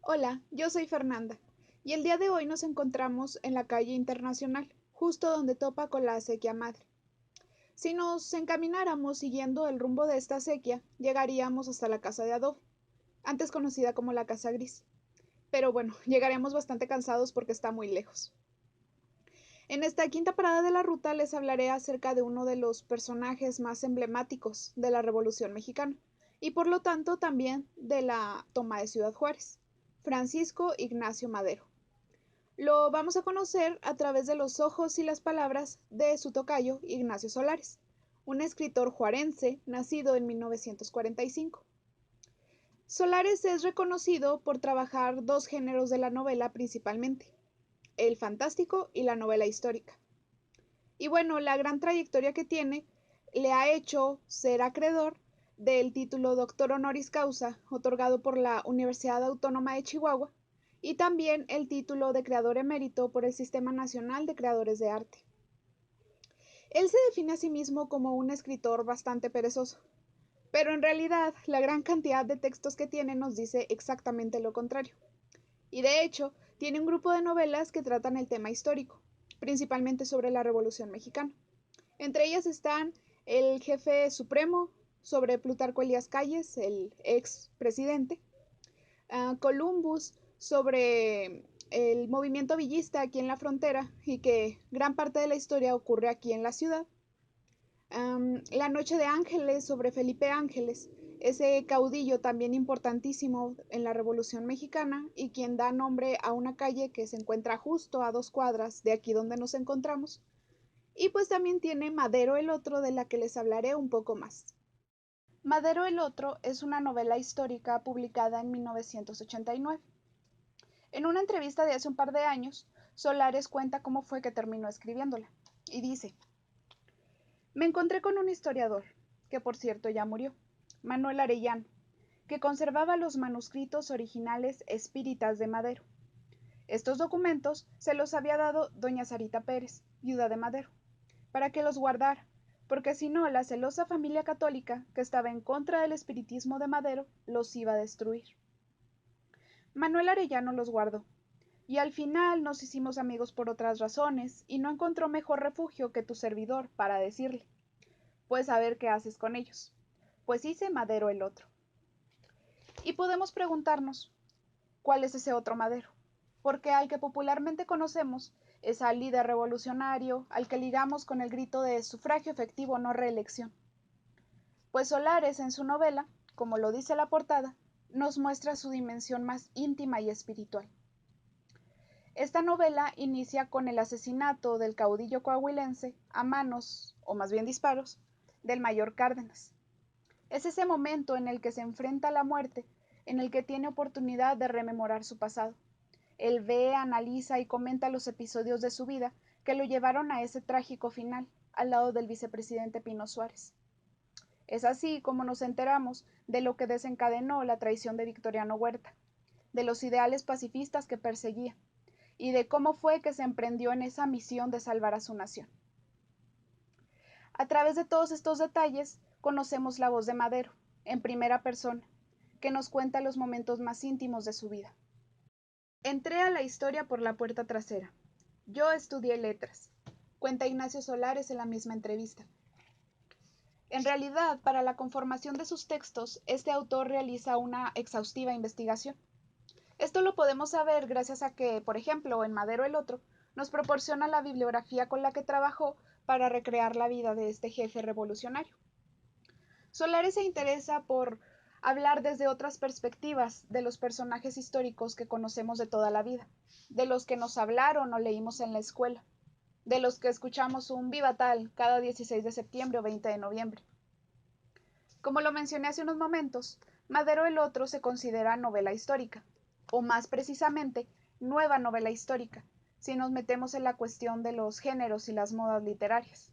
Hola, yo soy Fernanda y el día de hoy nos encontramos en la calle Internacional, justo donde topa con la acequia madre. Si nos encamináramos siguiendo el rumbo de esta acequia, llegaríamos hasta la casa de adobe, antes conocida como la Casa Gris. Pero bueno, llegaremos bastante cansados porque está muy lejos. En esta quinta parada de la ruta les hablaré acerca de uno de los personajes más emblemáticos de la Revolución Mexicana y por lo tanto también de la toma de Ciudad Juárez, Francisco Ignacio Madero. Lo vamos a conocer a través de los ojos y las palabras de su tocayo Ignacio Solares, un escritor juarense nacido en 1945. Solares es reconocido por trabajar dos géneros de la novela principalmente, el fantástico y la novela histórica. Y bueno, la gran trayectoria que tiene le ha hecho ser acreedor del título Doctor Honoris Causa, otorgado por la Universidad Autónoma de Chihuahua, y también el título de Creador Emérito por el Sistema Nacional de Creadores de Arte. Él se define a sí mismo como un escritor bastante perezoso, pero en realidad la gran cantidad de textos que tiene nos dice exactamente lo contrario. Y de hecho, tiene un grupo de novelas que tratan el tema histórico, principalmente sobre la Revolución Mexicana. Entre ellas están El Jefe Supremo, sobre Plutarco Elías Calles, el ex presidente, Columbus, sobre el movimiento villista aquí en la frontera y que gran parte de la historia ocurre aquí en la ciudad. La Noche de Ángeles, sobre Felipe Ángeles, ese caudillo también importantísimo en la Revolución Mexicana y quien da nombre a una calle que se encuentra justo a 2 cuadras de aquí donde nos encontramos. Y pues también tiene Madero el Otro, de la que les hablaré un poco más. Madero el Otro es una novela histórica publicada en 1989. En una entrevista de hace un par de años, Solares cuenta cómo fue que terminó escribiéndola. Y dice: me encontré con un historiador, que por cierto ya murió, Manuel Arellano, que conservaba los manuscritos originales espíritas de Madero. Estos documentos se los había dado doña Sarita Pérez, viuda de Madero, para que los guardara, porque si no la celosa familia católica, que estaba en contra del espiritismo de Madero, los iba a destruir. Manuel Arellano los guardó, y al final nos hicimos amigos por otras razones, y no encontró mejor refugio que tu servidor para decirle: pues a ver qué haces con ellos. Pues hice Madero el Otro. Y podemos preguntarnos, ¿cuál es ese otro Madero? Porque al que popularmente conocemos es al líder revolucionario, al que ligamos con el grito de sufragio efectivo no reelección. Pues Solares en su novela, como lo dice la portada, nos muestra su dimensión más íntima y espiritual. Esta novela inicia con el asesinato del caudillo coahuilense a manos, o más bien disparos, del mayor Cárdenas. Es ese momento en el que se enfrenta a la muerte, en el que tiene oportunidad de rememorar su pasado. Él ve, analiza y comenta los episodios de su vida que lo llevaron a ese trágico final, al lado del vicepresidente Pino Suárez. Es así como nos enteramos de lo que desencadenó la traición de Victoriano Huerta, de los ideales pacifistas que perseguía y de cómo fue que se emprendió en esa misión de salvar a su nación. A través de todos estos detalles conocemos la voz de Madero, en primera persona, que nos cuenta los momentos más íntimos de su vida. Entré a la historia por la puerta trasera. Yo estudié letras, cuenta Ignacio Solares en la misma entrevista. En realidad, para la conformación de sus textos, este autor realiza una exhaustiva investigación. Esto lo podemos saber gracias a que, por ejemplo, en Madero el Otro, nos proporciona la bibliografía con la que trabajó para recrear la vida de este jefe revolucionario. Solares se interesa por hablar desde otras perspectivas de los personajes históricos que conocemos de toda la vida, de los que nos hablaron o leímos en la escuela, de los que escuchamos un viva tal cada 16 de septiembre o 20 de noviembre. Como lo mencioné hace unos momentos, Madero el Otro se considera novela histórica, o más precisamente, nueva novela histórica, si nos metemos en la cuestión de los géneros y las modas literarias.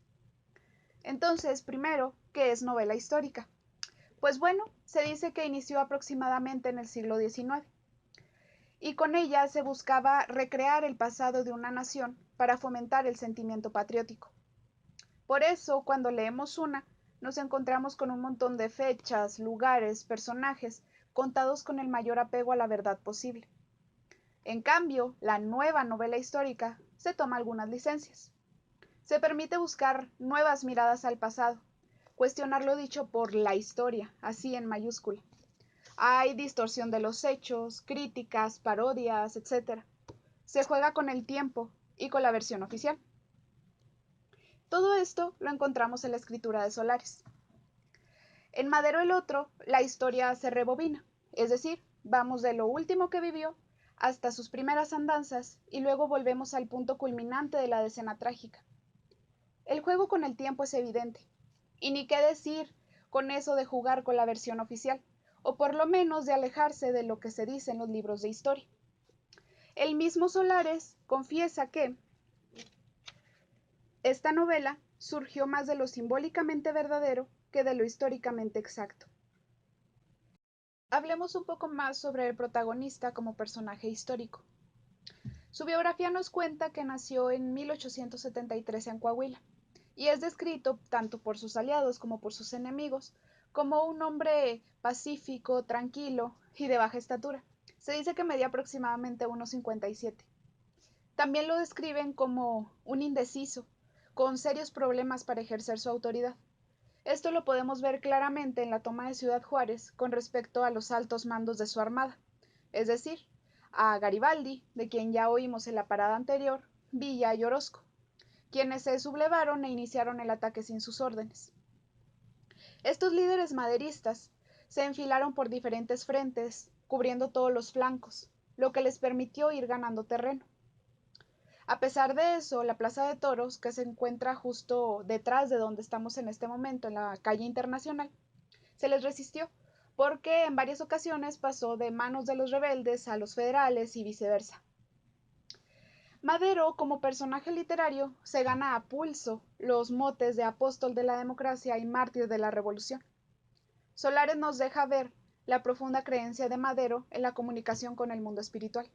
Entonces, primero, ¿qué es novela histórica? Pues bueno, se dice que inició aproximadamente en el siglo XIX, y con ella se buscaba recrear el pasado de una nación para fomentar el sentimiento patriótico. Por eso, cuando leemos una, nos encontramos con un montón de fechas, lugares, personajes, contados con el mayor apego a la verdad posible, En cambio, la nueva novela histórica se toma algunas licencias. Se permite buscar nuevas miradas al pasado, cuestionar lo dicho por la historia, así en mayúscula. Hay distorsión de los hechos, críticas, parodias, etc. Se juega con el tiempo y con la versión oficial. Todo esto lo encontramos en la escritura de Solares. En Madero el Otro, la historia se rebobina, es decir, vamos de lo último que vivió hasta sus primeras andanzas y luego volvemos al punto culminante de la escena trágica. El juego con el tiempo es evidente, y ni qué decir con eso de jugar con la versión oficial, o por lo menos de alejarse de lo que se dice en los libros de historia. El mismo Solares confiesa que esta novela surgió más de lo simbólicamente verdadero que de lo históricamente exacto. Hablemos un poco más sobre el protagonista como personaje histórico. Su biografía nos cuenta que nació en 1873 en Coahuila, y es descrito, tanto por sus aliados como por sus enemigos, como un hombre pacífico, tranquilo y de baja estatura. Se dice que medía aproximadamente 1,57. También lo describen como un indeciso, con serios problemas para ejercer su autoridad. Esto lo podemos ver claramente en la toma de Ciudad Juárez con respecto a los altos mandos de su armada, es decir, a Garibaldi, de quien ya oímos en la parada anterior, Villa y Orozco, quienes se sublevaron e iniciaron el ataque sin sus órdenes. Estos líderes maderistas se enfilaron por diferentes frentes, cubriendo todos los flancos, lo que les permitió ir ganando terreno. A pesar de eso, la Plaza de Toros, que se encuentra justo detrás de donde estamos en este momento, en la calle Internacional, se les resistió, porque en varias ocasiones pasó de manos de los rebeldes a los federales y viceversa. Madero, como personaje literario, se gana a pulso los motes de apóstol de la democracia y mártir de la revolución. Solares nos deja ver la profunda creencia de Madero en la comunicación con el mundo espiritual.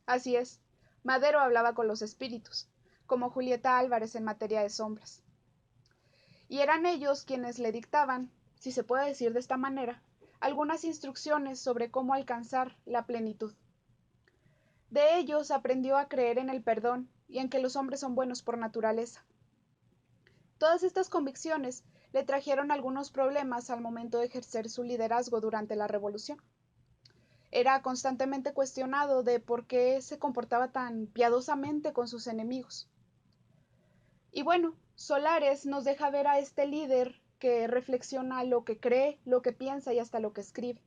Así es, Madero hablaba con los espíritus, como Julieta Álvarez en materia de sombras. Y eran ellos quienes le dictaban, si se puede decir de esta manera, algunas instrucciones sobre cómo alcanzar la plenitud. De ellos aprendió a creer en el perdón y en que los hombres son buenos por naturaleza. Todas estas convicciones le trajeron algunos problemas al momento de ejercer su liderazgo durante la revolución. Era constantemente cuestionado de por qué se comportaba tan piadosamente con sus enemigos. Y bueno, Solares nos deja ver a este líder que reflexiona lo que cree, lo que piensa y hasta lo que escribe.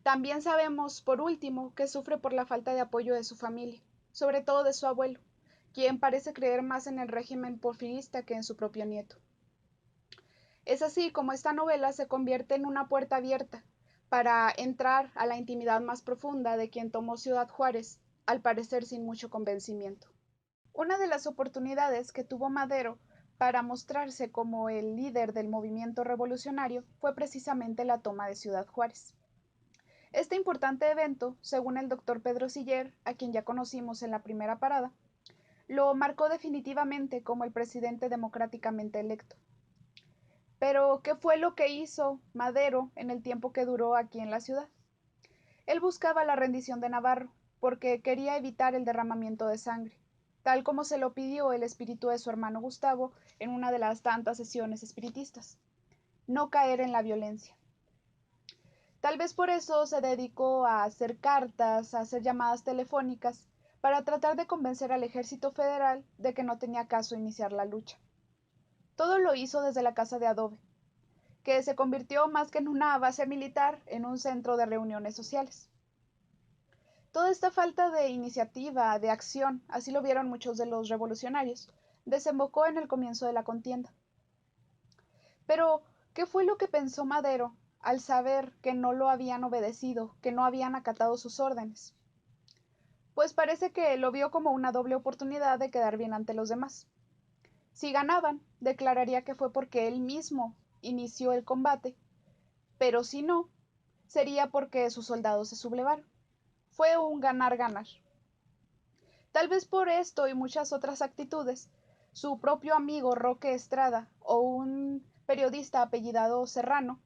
También sabemos, por último, que sufre por la falta de apoyo de su familia, sobre todo de su abuelo, quien parece creer más en el régimen porfirista que en su propio nieto. Es así como esta novela se convierte en una puerta abierta para entrar a la intimidad más profunda de quien tomó Ciudad Juárez, al parecer sin mucho convencimiento. Una de las oportunidades que tuvo Madero para mostrarse como el líder del movimiento revolucionario fue precisamente la toma de Ciudad Juárez. Este importante evento, según el doctor Pedro Siller, a quien ya conocimos en la primera parada, lo marcó definitivamente como el presidente democráticamente electo. Pero, ¿qué fue lo que hizo Madero en el tiempo que duró aquí en la ciudad? Él buscaba la rendición de Navarro, porque quería evitar el derramamiento de sangre, tal como se lo pidió el espíritu de su hermano Gustavo en una de las tantas sesiones espiritistas. No caer en la violencia. Tal vez por eso se dedicó a hacer cartas, a hacer llamadas telefónicas, para tratar de convencer al ejército federal de que no tenía caso iniciar la lucha. Todo lo hizo desde la casa de adobe, que se convirtió más que en una base militar en un centro de reuniones sociales. Toda esta falta de iniciativa, de acción, así lo vieron muchos de los revolucionarios, desembocó en el comienzo de la contienda. Pero, ¿qué fue lo que pensó Madero al saber que no lo habían obedecido, que no habían acatado sus órdenes? Pues parece que lo vio como una doble oportunidad de quedar bien ante los demás. Si ganaban, declararía que fue porque él mismo inició el combate, pero si no, sería porque sus soldados se sublevaron. Fue un ganar-ganar. Tal vez por esto y muchas otras actitudes, su propio amigo Roque Estrada o un periodista apellidado Serrano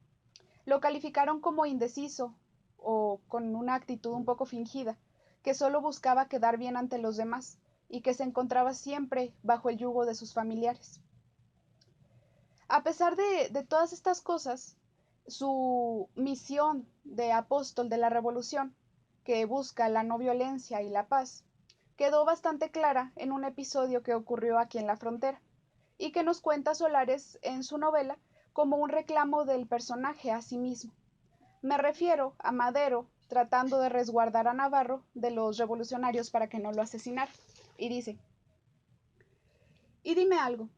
lo calificaron como indeciso o con una actitud un poco fingida, que solo buscaba quedar bien ante los demás y que se encontraba siempre bajo el yugo de sus familiares. A pesar de todas estas cosas, su misión de apóstol de la revolución, que busca la no violencia y la paz, quedó bastante clara en un episodio que ocurrió aquí en la frontera y que nos cuenta Solares en su novela como un reclamo del personaje a sí mismo. Me refiero a Madero tratando de resguardar a Navarro de los revolucionarios para que no lo asesinaran. Y dice, y dime algo,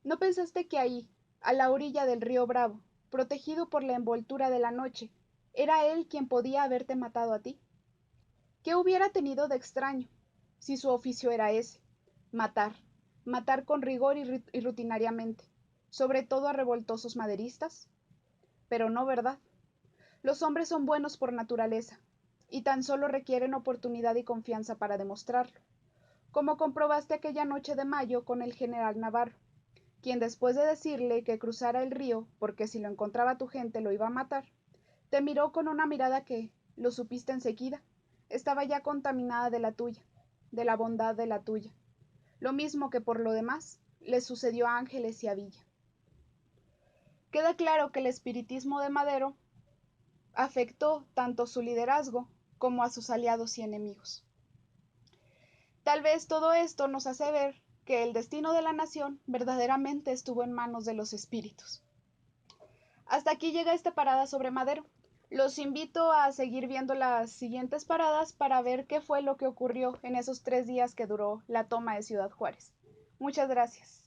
¿no pensaste que ahí, a la orilla del río Bravo, protegido por la envoltura de la noche, era él quien podía haberte matado a ti? ¿Qué hubiera tenido de extraño si su oficio era ese? Matar, matar con rigor y rutinariamente, sobre todo a revoltosos maderistas. Pero no, ¿verdad? Los hombres son buenos por naturaleza, y tan solo requieren oportunidad y confianza para demostrarlo, como comprobaste aquella noche de mayo con el general Navarro, quien después de decirle que cruzara el río porque si lo encontraba tu gente lo iba a matar, te miró con una mirada que, lo supiste enseguida, estaba ya contaminada de la tuya, de la bondad de la tuya, lo mismo que por lo demás le sucedió a Ángeles y a Villa. Queda claro que el espiritismo de Madero afectó tanto su liderazgo como a sus aliados y enemigos. Tal vez todo esto nos hace ver que el destino de la nación verdaderamente estuvo en manos de los espíritus. Hasta aquí llega esta parada sobre Madero. Los invito a seguir viendo las siguientes paradas para ver qué fue lo que ocurrió en esos 3 días que duró la toma de Ciudad Juárez. Muchas gracias.